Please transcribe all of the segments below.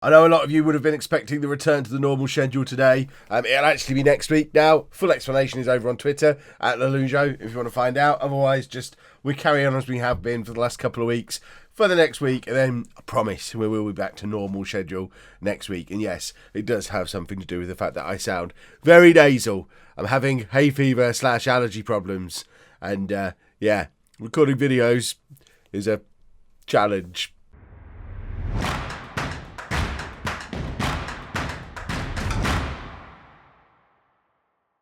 I know a lot of you would have been expecting the return to the normal schedule today. It'll actually be next week now. Full explanation is over on Twitter at LOLLUJO if you want to find out. Otherwise, just we carry on as we have been for the last couple of weeks for the next week. And then I promise we will be back to normal schedule next week. And yes, it does have something to do with the fact that I sound very nasal. I'm having hay fever / allergy problems. And yeah, recording videos is a challenge.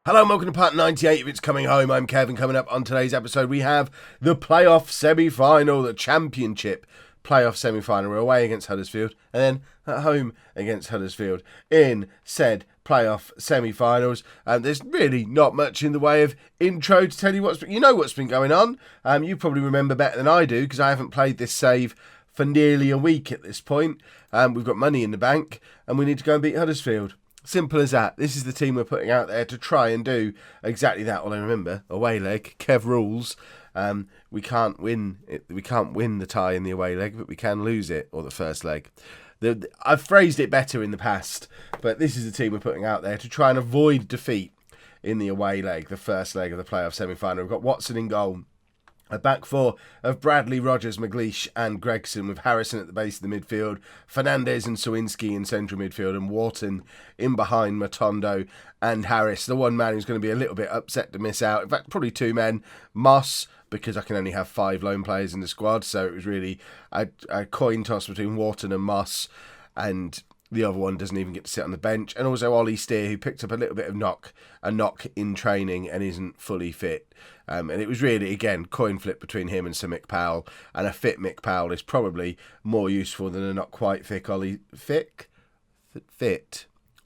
Hello and welcome to part 98 of It's Coming Home. I'm Kevin. Coming up on today's episode, we have the playoff semi-final, the championship playoff semi-final. We're away against Huddersfield and then at home against Huddersfield in said playoff semi-finals. There's really not much in the way of intro to tell you what's been going on. You probably remember better than I do because I haven't played this save for nearly a week at this point. We've got money in the bank and we need to go and beat Huddersfield. Simple as that. This is the team we're putting out there to try and do exactly that. Although remember, away leg, Kev rules. We can't win the tie in the away leg, but we can lose it, or the first leg. I've phrased it better in the past, but this is the team we're putting out there to try and avoid defeat in the away leg, the first leg of the playoff semi-final. We've got Watson in goal. A back four of Bradley, Rogers, McLeish and Gregson, with Harrison at the base of the midfield, Fernandez and Sawinski in central midfield, and Wharton in behind Matondo and Harris. The one man who's going to be a little bit upset to miss out. In fact, probably two men. Moss, because I can only have 5 lone players in the squad, so it was really a coin toss between Wharton and Moss, and the other one doesn't even get to sit on the bench. And also Ollie Steer, who picked up a little bit of a knock in training and isn't fully fit. And it was really, again, coin flip between him and Sir Mick Powell. And a fit Mick Powell is probably more useful than a not quite fit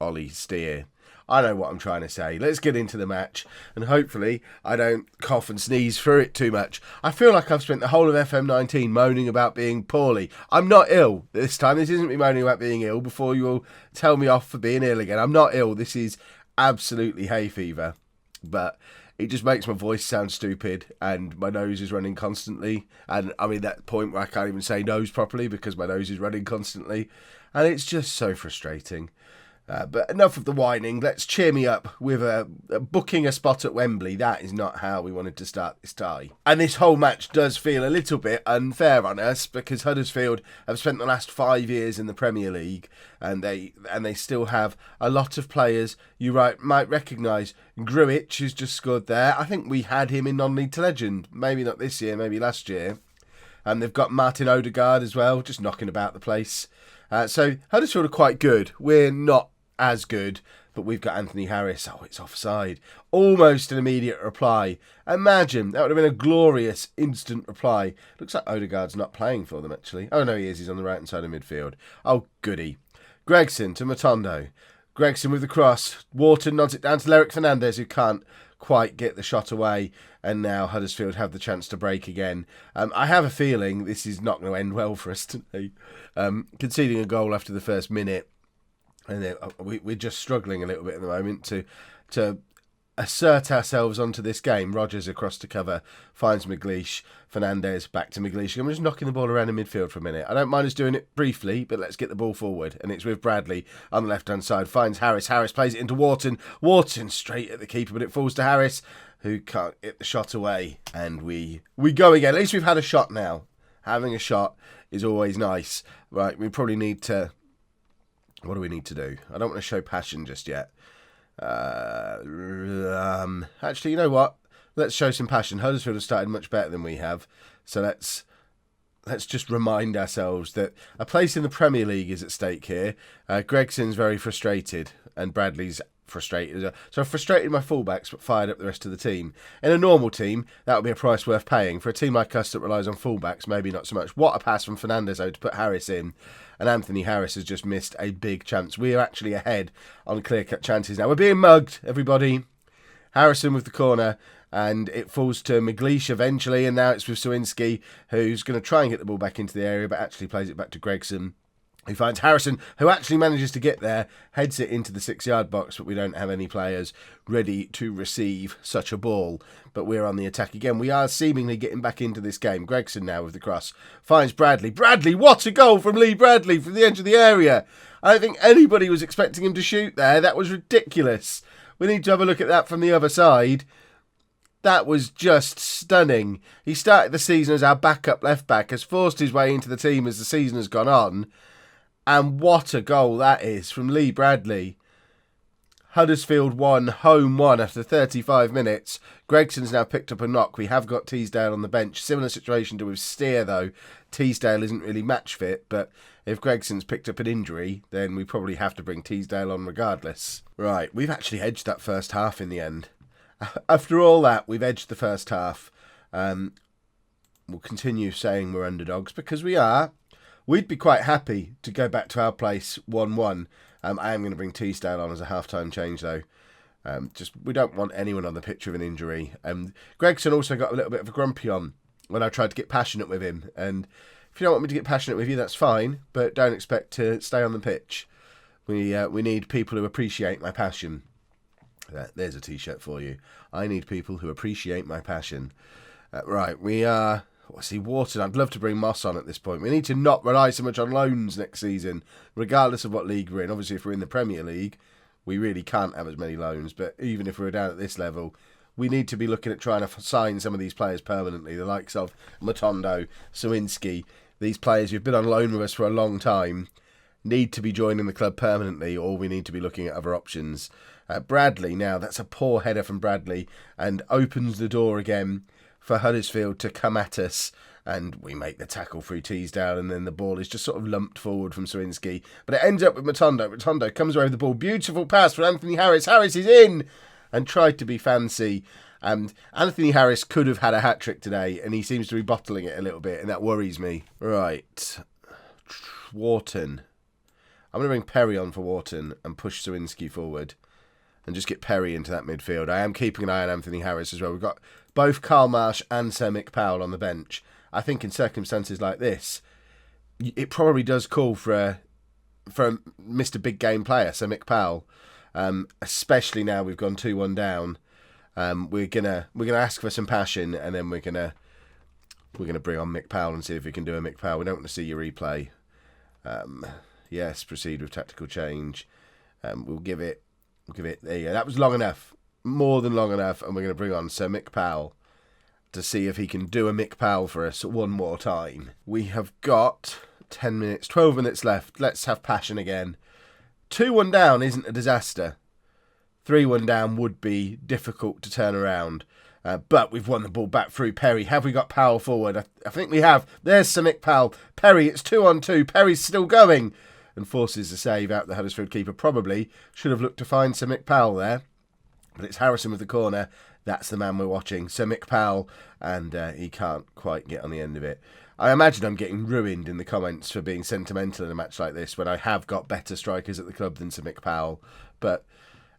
Ollie Steer. I know what I'm trying to say. Let's get into the match. And hopefully I don't cough and sneeze through it too much. I feel like I've spent the whole of FM19 moaning about being poorly. I'm not ill this time. This isn't me moaning about being ill before you all tell me off for being ill again. I'm not ill. This is absolutely hay fever. But it just makes my voice sound stupid and my nose is running constantly. And I'm in that point where I can't even say nose properly because my nose is running constantly. And it's just so frustrating. But enough of the whining. Let's cheer me up with booking a spot at Wembley. That is not how we wanted to start this tie. And this whole match does feel a little bit unfair on us because Huddersfield have spent the last 5 years in the Premier League and they still have a lot of players you might recognise. Grujic, who's just scored there. I think we had him in non-league to legend. Maybe not this year, maybe last year. And they've got Martin Odegaard as well, just knocking about the place. So Huddersfield are quite good. We're not as good, but we've got Anthony Harris. Oh, it's offside. Almost an immediate reply. Imagine, that would have been a glorious instant reply. Looks like Odegaard's not playing for them, actually. Oh, no, he is. He's on the right-hand side of midfield. Oh, goody. Gregson to Matondo. Gregson with the cross. Wharton nods it down to Lerick Fernandez, who can't quite get the shot away. And now Huddersfield have the chance to break again. I have a feeling this is not going to end well for us today. Conceding a goal after the first minute. And we're just struggling a little bit at the moment to assert ourselves onto this game. Rogers across to cover, finds McLeish, Fernandez back to McLeish. I'm just knocking the ball around in midfield for a minute. I don't mind us doing it briefly, but let's get the ball forward. And it's with Bradley on the left-hand side. Finds Harris. Harris plays it into Wharton. Wharton straight at the keeper, but it falls to Harris, who can't get the shot away. And we go again. At least we've had a shot now. Having a shot is always nice. Right, we probably need to... What do we need to do? I don't want to show passion just yet. Actually, you know what? Let's show some passion. Huddersfield have started much better than we have. So let's just remind ourselves that a place in the Premier League is at stake here. Gregson's very frustrated and Bradley's frustrated. So I've frustrated my fullbacks but fired up the rest of the team. In a normal team, that would be a price worth paying. For a team like us that relies on fullbacks, maybe not so much. What a pass from Fernandez, though, to put Harris in. And Anthony Harris has just missed a big chance. We are actually ahead on clear-cut chances now. We're being mugged, everybody. Harrison with the corner, and it falls to McLeish eventually, and now it's with Sawinski, who's going to try and get the ball back into the area, but actually plays it back to Gregson. He finds Harrison, who actually manages to get there, heads it into the 6-yard box, but we don't have any players ready to receive such a ball. But we're on the attack again. We are seemingly getting back into this game. Gregson now with the cross. Finds Bradley. Bradley, what a goal from Lee Bradley from the edge of the area. I don't think anybody was expecting him to shoot there. That was ridiculous. We need to have a look at that from the other side. That was just stunning. He started the season as our backup left-back, has forced his way into the team as the season has gone on. And what a goal that is from Lee Bradley. Huddersfield 1, Home 1 after 35 minutes. Gregson's now picked up a knock. We have got Teasdale on the bench. Similar situation to with Steer, though. Teasdale isn't really match fit, but if Gregson's picked up an injury, then we probably have to bring Teasdale on regardless. Right, we've actually edged that first half in the end. After all that, we've edged the first half. We'll continue saying we're underdogs because we are. We'd be quite happy to go back to our place 1-1. I am going to bring Teasdale on as a half-time change, though. We don't want anyone on the pitch with an injury. Gregson also got a little bit of a grumpy on when I tried to get passionate with him. And if you don't want me to get passionate with you, that's fine. But don't expect to stay on the pitch. We need people who appreciate my passion. There's a T-shirt for you. I need people who appreciate my passion. Right, we are... Wharton. I'd love to bring Moss on at this point. We need to not rely so much on loans next season, regardless of what league we're in. Obviously, if we're in the Premier League, we really can't have as many loans. But even if we're down at this level, we need to be looking at trying to sign some of these players permanently, the likes of Matondo, Sawinski. These players who've been on loan with us for a long time need to be joining the club permanently, or we need to be looking at other options. Bradley, now, that's a poor header from Bradley, and opens the door again for Huddersfield to come at us, and we make the tackle through Teasdale, and then the ball is just sort of lumped forward from Sawinski. But it ends up with Matondo. Matondo comes away with the ball. Beautiful pass for Anthony Harris. Harris is in and tried to be fancy. And Anthony Harris could have had a hat-trick today, and he seems to be bottling it a little bit, and that worries me. Right. Wharton. I'm going to bring Perry on for Wharton and push Sawinski forward and just get Perry into that midfield. I am keeping an eye on Anthony Harris as well. We've got both Carl Marsh and Sir Mick Powell on the bench. I think in circumstances like this, it probably does call for a Mr. Big Game player, Sir Mick Powell. Especially now we've gone 2-1 down. We're gonna ask for some passion, and then we're gonna bring on Mick Powell and see if we can do a Mick Powell. We don't want to see your replay. Yes, proceed with tactical change. We'll give it. There you go. That was long enough. More than long enough, and we're going to bring on Sir Mick Powell to see if he can do a Mick Powell for us one more time. We have got 10 minutes, 12 minutes left. Let's have passion again. 2-1 down isn't a disaster. 3-1 down would be difficult to turn around. But we've won the ball back through Perry. Have we got Powell forward? I think we have. There's Sir Mick Powell. Perry, it's 2-on-2. Perry's still going and forces the save out the Huddersfield keeper. Probably should have looked to find Sir Mick Powell there. But it's Harrison with the corner. That's the man we're watching. Sir Mick Powell. And he can't quite get on the end of it. I imagine I'm getting ruined in the comments for being sentimental in a match like this when I have got better strikers at the club than Sir Mick Powell. But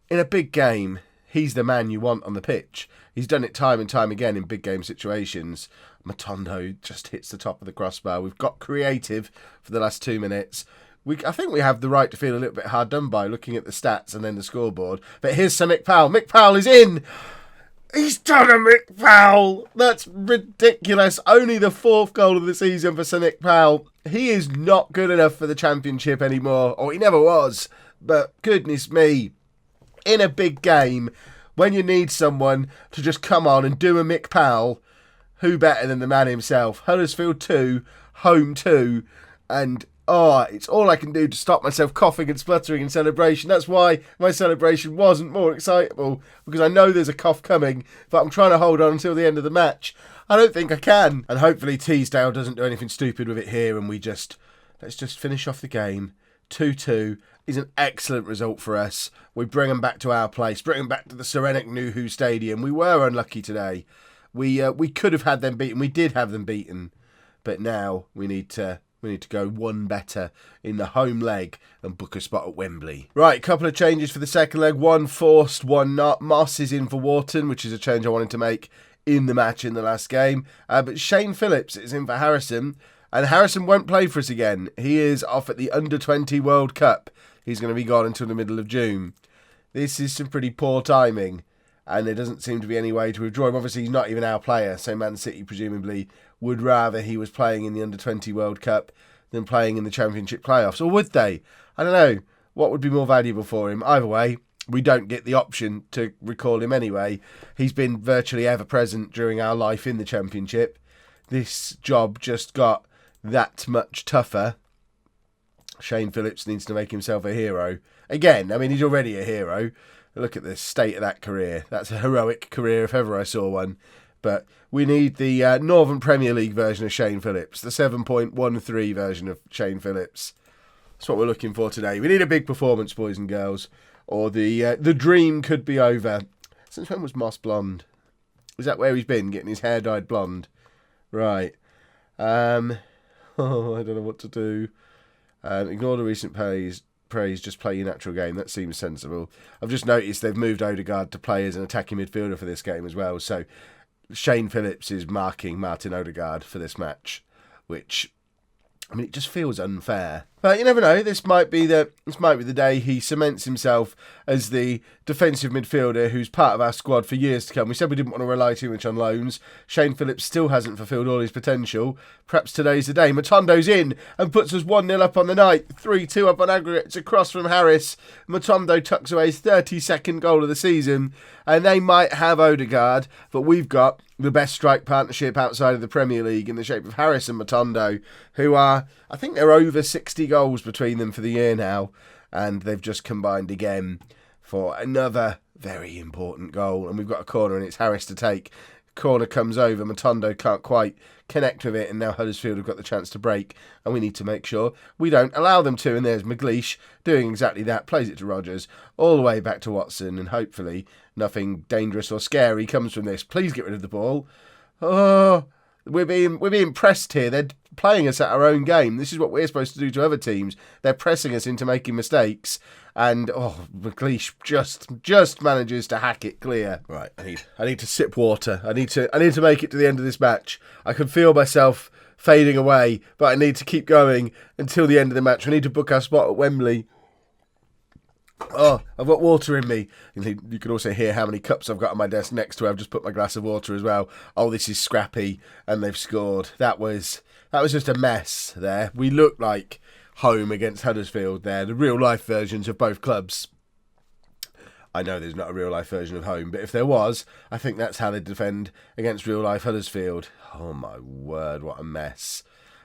in a big game, he's the man you want on the pitch. He's done it time and time again in big game situations. Matondo just hits the top of the crossbar. We've got creative for the last 2 minutes. I think we have the right to feel a little bit hard done by looking at the stats and then the scoreboard. But here's Sir Mick Powell. Mick Powell is in. He's done a Mick Powell. That's ridiculous. Only the 4th goal of the season for Sir Mick Powell. He is not good enough for the Championship anymore. Or he never was. But goodness me. In a big game, when you need someone to just come on and do a Mick Powell, who better than the man himself? Huddersfield 2, Home 2, and it's all I can do to stop myself coughing and spluttering in celebration. That's why my celebration wasn't more excitable, because I know there's a cough coming, but I'm trying to hold on until the end of the match. I don't think I can. And hopefully Teasdale doesn't do anything stupid with it here, and let's just finish off the game. 2-2 is an excellent result for us. We bring them back to our place, bring them back to the Serenuk Nuhu Stadium. We were unlucky today. We could have had them beaten. We did have them beaten, but now we need to go one better in the home leg and book a spot at Wembley. Right, couple of changes for the second leg. One forced, one not. Moss is in for Wharton, which is a change I wanted to make in the match in the last game. But Shane Phillips is in for Harrison. And Harrison won't play for us again. He is off at the Under-20 World Cup. He's going to be gone until the middle of June. This is some pretty poor timing, and there doesn't seem to be any way to withdraw him. Obviously, he's not even our player, so Man City presumably would rather he was playing in the Under-20 World Cup than playing in the Championship playoffs. Or would they? I don't know. What would be more valuable for him? Either way, we don't get the option to recall him anyway. He's been virtually ever present during our life in the Championship. This job just got that much tougher. Shane Phillips needs to make himself a hero. Again, I mean, he's already a hero. Look at the state of that career. That's a heroic career if ever I saw one. But we need the Northern Premier League version of Shane Phillips, the 7.13 version of Shane Phillips. That's what we're looking for today. We need a big performance, boys and girls, or the dream could be over. Since when was Moss blonde? Is that where he's been, getting his hair dyed blonde? Right. I don't know what to do. Ignore the recent praise, just play your natural game. That seems sensible. I've just noticed they've moved Odegaard to play as an attacking midfielder for this game as well. So Shane Phillips is marking Martin Odegaard for this match, which, I mean, it just feels unfair. But you never know. This might be the day he cements himself as the defensive midfielder who's part of our squad for years to come. We said we didn't want to rely too much on loans. Shane Phillips still hasn't fulfilled all his potential. Perhaps today's the day. Matondo's in and puts us 1-0 up on the night. 3-2 up on aggregates across from Harris. Matondo tucks away his 32nd goal of the season. And they might have Odegaard, but we've got the best strike partnership outside of the Premier League in the shape of Harris and Matondo, who are, I think they're over 60 goals between them for the year now, and they've just combined again for another very important goal. And we've got a corner, and it's Harris to take. Corner comes over, Matondo can't quite connect with it, and now Huddersfield have got the chance to break, and we need to make sure we don't allow them to. And there's McLeish doing exactly that, plays it to Rodgers, all the way back to Watson, and hopefully nothing dangerous or scary comes from this. Please get rid of the ball. Oh, we're being pressed here. They're playing us at our own game. This is what we're supposed to do to other teams. They're pressing us into making mistakes, and McLeish just manages to hack it clear. Right, I need to sip water. I need to make it to the end of this match. I can feel myself fading away, but I need to keep going until the end of the match. I need to book our spot at Wembley. Oh, I've got water in me. You can also hear how many cups I've got on my desk next to it. I've just put my glass of water as well. Oh, this is scrappy, and they've scored. That was just a mess there. We looked like home against Huddersfield there, the real-life versions of both clubs. I know there's not a real-life version of home, but if there was, I think that's how they defend against real-life Huddersfield. Oh, my word, what a mess.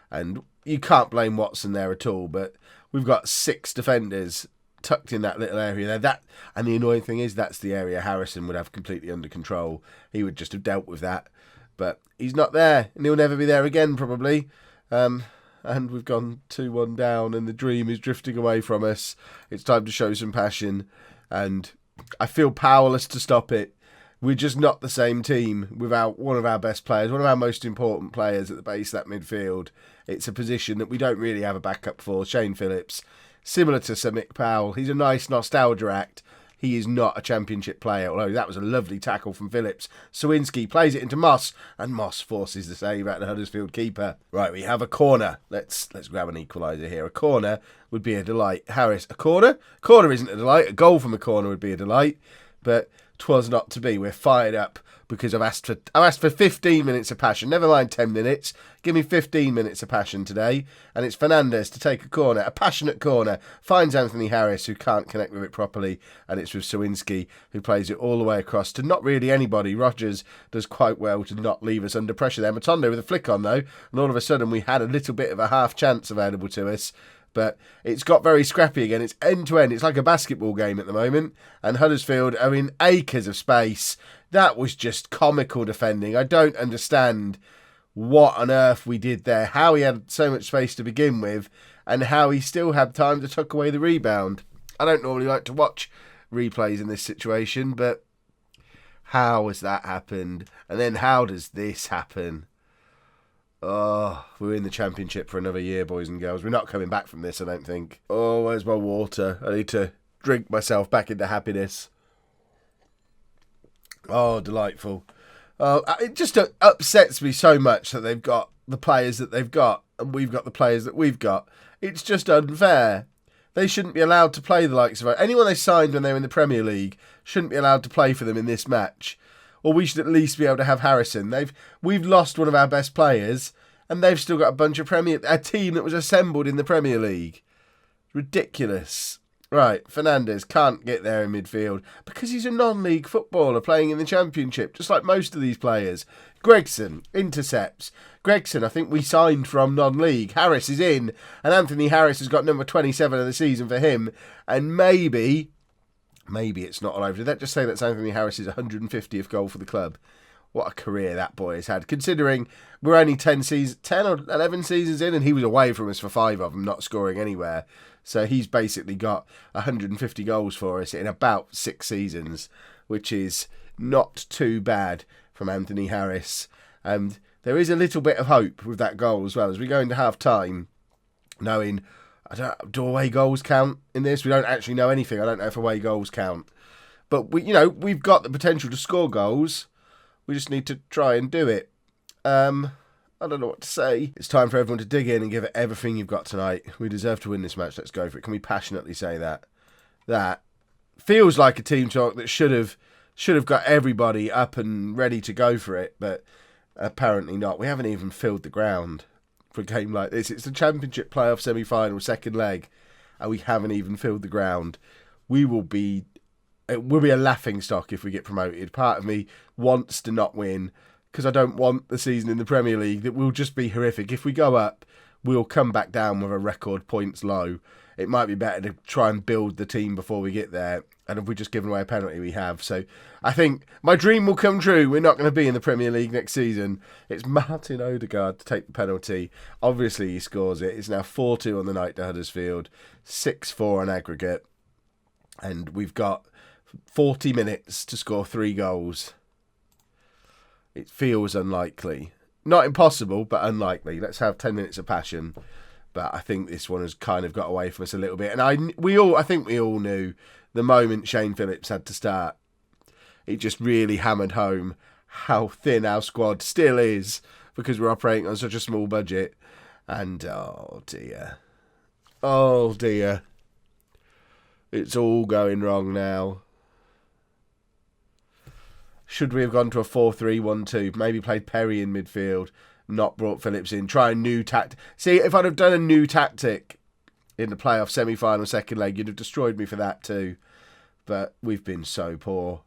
And you can't blame Watson there at all, but we've got 6 defenders tucked in that little area there. And the annoying thing is that's the area Harrison would have completely under control. He would just have dealt with that. But he's not there, and he'll never be there again, probably. And we've gone 2-1 down, and the dream is drifting away from us. It's time to show some passion, and I feel powerless to stop it. We're just not the same team without one of our best players, one of our most important players at the base of that midfield. It's a position that we don't really have a backup for. Shane Phillips, similar to Sir Mick Powell, he's a nice nostalgia act. He is not a Championship player, although that was a lovely tackle from Phillips. Sawinski plays it into Moss, and Moss forces the save at the Huddersfield keeper. Right, we have a corner. Let's grab an equaliser here. A corner would be a delight. Harris, a corner? A corner isn't a delight. A goal from a corner would be a delight, but 'twas not to be. We're fired up because I've asked for 15 minutes of passion. Never mind 10 minutes. Give me 15 minutes of passion today. And it's Fernandes to take a corner, a passionate corner. Finds Anthony Harris, who can't connect with it properly. And it's with Sawinski, who plays it all the way across to not really anybody. Rodgers does quite well to not leave us under pressure there. Matondo with a flick on, though. And all of a sudden, we had a little bit of a half chance available to us. But it's got very scrappy again. It's end-to-end. It's like a basketball game at the moment. And Huddersfield are in acres of space. That was just comical defending. I don't understand what on earth we did there, how he had so much space to begin with, and how he still had time to tuck away the rebound. I don't normally like to watch replays in this situation, but how has that happened? And then how does this happen? Oh, we're in the Championship for another year, boys and girls. We're not coming back from this, I don't think. Oh, where's my water? I need to drink myself back into happiness. Oh, delightful. It just upsets me so much that they've got the players that they've got. and we've got the players that we've got. It's just unfair. They shouldn't be allowed to play the likes of anyone they signed when they were in the Premier League. Shouldn't be allowed to play for them in this match. Or we should at least be able to have Harrison. We've lost one of our best players, and they've still got a team that was assembled in the Premier League. Ridiculous. Right, Fernandes can't get there in midfield because he's a non-league footballer playing in the Championship, just like most of these players. Gregson intercepts. Gregson, I think we signed from non-league. Harris is in, and Anthony Harris has got number 27 of the season for him. And maybe it's not all over. Did that just say that's Anthony Harris's 150th goal for the club? What a career that boy has had, considering we're only 10 or 11 seasons in, and he was away from us for 5 of them, not scoring anywhere. So he's basically got 150 goals for us in about 6 seasons, which is not too bad from Anthony Harris. And there is a little bit of hope with that goal as well. As we go into half-time, knowing, do away goals count in this? We don't actually know anything. I don't know if away goals count. But we've got the potential to score goals. We just need to try and do it. I don't know what to say. It's time for everyone to dig in and give it everything you've got tonight. We deserve to win this match. Let's go for it. Can we passionately say that? That feels like a team talk that should have got everybody up and ready to go for it, but apparently not. We haven't even filled the ground for a game like this. It's the Championship playoff semi-final, second leg, and we haven't even filled the ground. It will be a laughing stock if we get promoted. Part of me wants to not win, because I don't want the season in the Premier League that will just be horrific. If we go up, we'll come back down with a record points low. It might be better to try and build the team before we get there. And if we've just given away a penalty, we have. So I think my dream will come true. We're not going to be in the Premier League next season. It's Martin Odegaard to take the penalty. Obviously, he scores it. It's now 4-2 on the night to Huddersfield, 6-4 on aggregate. And we've got 40 minutes to score 3 goals. It feels unlikely. Not impossible, but unlikely. Let's have 10 minutes of passion. But I think this one has kind of got away from us a little bit. And I think we all knew the moment Shane Phillips had to start, it just really hammered home how thin our squad still is, because we're operating on such a small budget. And oh dear. It's all going wrong now. Should we have gone to a 4-3-1-2? Maybe played Perry in midfield, not brought Phillips in. Try a new tactic. See, if I'd have done a new tactic in the playoff semi-final second leg, you'd have destroyed me for that too. But we've been so poor.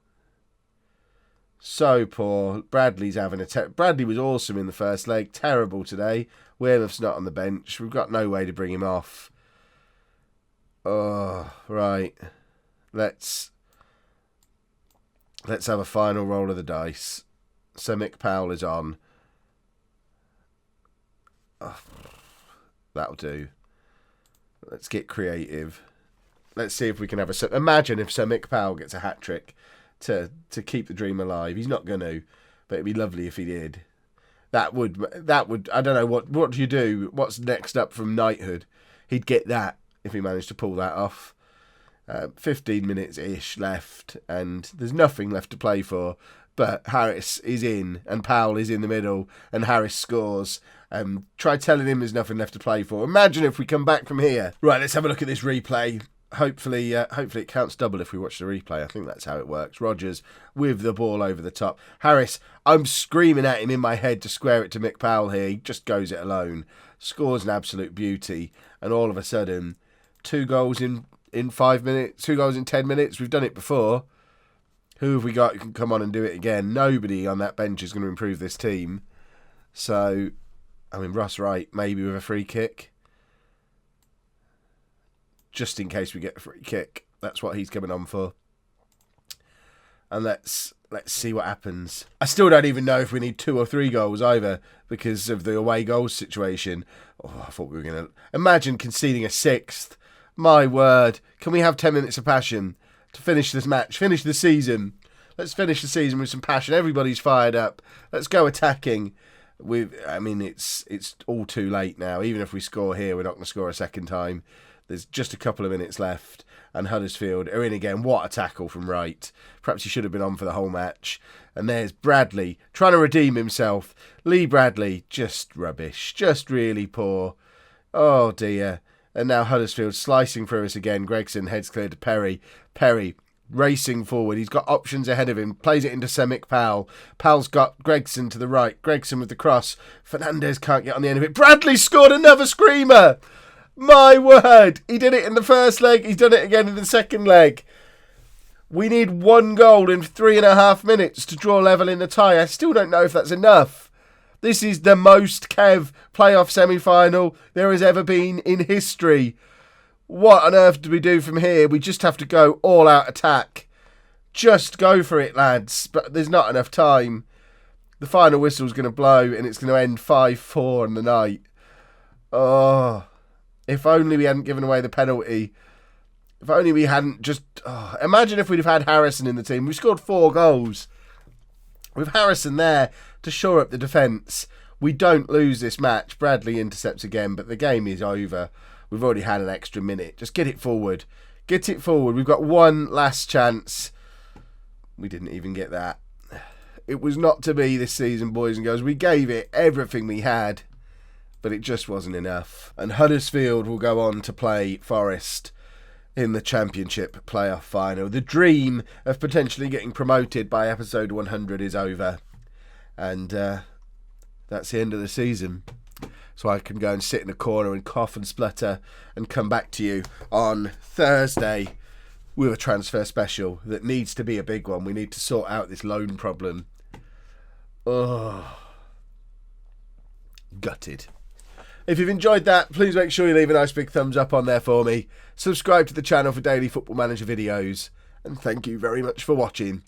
So poor. Bradley's having Bradley was awesome in the first leg. Terrible today. Wearmouth's not on the bench. We've got no way to bring him off. Oh, right. Let's have a final roll of the dice. Sir Mick Powell is on. Oh, that'll do. Let's get creative. Let's see if we can have a... Imagine if Sir Mick Powell gets a hat-trick to keep the dream alive. He's not going to, but it'd be lovely if he did. That would... I don't know, what do you do? What's next up from knighthood? He'd get that if he managed to pull that off. 15 minutes-ish left, and there's nothing left to play for, but Harris is in, and Powell is in the middle, and Harris scores. Try telling him there's nothing left to play for. Imagine if we come back from here. Right, let's have a look at this replay. Hopefully it counts double if we watch the replay. I think that's how it works. Rodgers with the ball over the top. Harris, I'm screaming at him in my head to square it to Mick Powell here. He just goes it alone. Scores an absolute beauty, and all of a sudden, 2 goals in 5 minutes, 2 goals in 10 minutes. We've done it before. Who have we got who can come on and do it again? Nobody on that bench is going to improve this team. So, I mean, Ross Wright, maybe with a free kick. Just in case we get a free kick. That's what he's coming on for. And let's see what happens. I still don't even know if we need 2 or 3 goals either, because of the away goals situation. Oh, I thought we were going to... Imagine conceding a 6th. My word. Can we have 10 minutes of passion to finish this match? Finish the season. Let's finish the season with some passion. Everybody's fired up. Let's go attacking. It's all too late now. Even if we score here, we're not going to score a second time. There's just a couple of minutes left. and Huddersfield are in again. What a tackle from Wright. Perhaps he should have been on for the whole match. And there's Bradley trying to redeem himself. Lee Bradley, just rubbish. Just really poor. Oh dear. And now Huddersfield slicing through us again. Gregson heads clear to Perry. Perry racing forward. He's got options ahead of him. Plays it into Semic Powell. Powell's got Gregson to the right. Gregson with the cross. Fernandez can't get on the end of it. Bradley scored another screamer. My word. He did it in the first leg. He's done it again in the second leg. We need 1 goal in 3.5 minutes to draw level in the tie. I still don't know if that's enough. This is the most Kev playoff semi-final there has ever been in history. What on earth do we do from here? We just have to go all out attack. Just go for it, lads. But there's not enough time. The final whistle's going to blow and it's going to end 5-4 on the night. Oh, if only we hadn't given away the penalty. If only we hadn't just... Oh, imagine if we'd have had Harrison in the team. We scored 4 goals. With Harrison there to shore up the defence, we don't lose this match. Bradley intercepts again, but the game is over. We've already had an extra minute. Just get it forward. Get it forward. We've got one last chance. We didn't even get that. It was not to be this season, boys and girls. We gave it everything we had, but it just wasn't enough. And Huddersfield will go on to play Forest in the Championship playoff final. The dream of potentially getting promoted by episode 100 is over. And that's the end of the season. So I can go and sit in a corner and cough and splutter and come back to you on Thursday with a transfer special that needs to be a big one. We need to sort out this loan problem. Oh, gutted. If you've enjoyed that, please make sure you leave a nice big thumbs up on there for me. Subscribe to the channel for daily Football Manager videos. And thank you very much for watching.